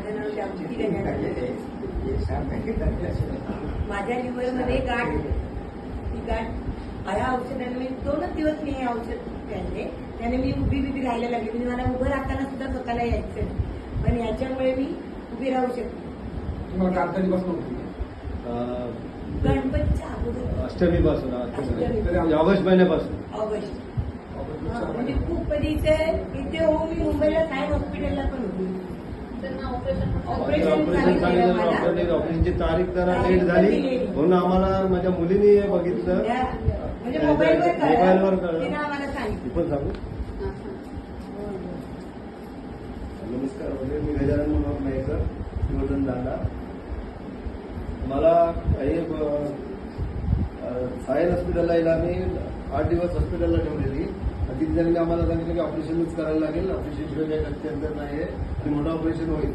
माझं नाव श्यामज्योती गजानन. माझ्या लिव्हरमध्ये गाठ होती. ती गाठ ह्या औषधाने मी 2च दिवस मी हे औषध घ्यायचे. त्याने मी उभी राहायला लागली. म्हणजे मला उभं राहताना सुद्धा स्वतःला यायचं, पण याच्यामुळे मी उभी राहू शकते. तुम्हाला कधीपासून होती? गणपतीच्या अगोदर अष्टमीपासून अष्टमी. ऑगस्ट महिन्यापासून. ऑगस्ट. म्हणजे खूप कधी इथे हो मी मुंबईला साहेब हॉस्पिटलला पण होती. ऑपरेशन सांगितलं डॉक्टरने. ऑपरेशनची तारीख जरा लेट झाली म्हणून आम्हाला माझ्या मुलीने हे बघितलं. म्हणजे मोबाईलवर कळलं. तिने आम्हाला सांगितलं. पण सांगू. नमस्कार, मी गजानन मनोहर नाईकर, शिवधन दांडा. मला काही सायन हॉस्पिटलला यायला आम्ही 8 दिवस हॉस्पिटलला ठेवलेली. तिथे त्यांनी आम्हाला सांगितलं की ऑपरेशनच करायला लागेल. ऑपरेशन शिवाय काही गत्यंतर नाही आहे आणि मोठं ऑपरेशन होईल.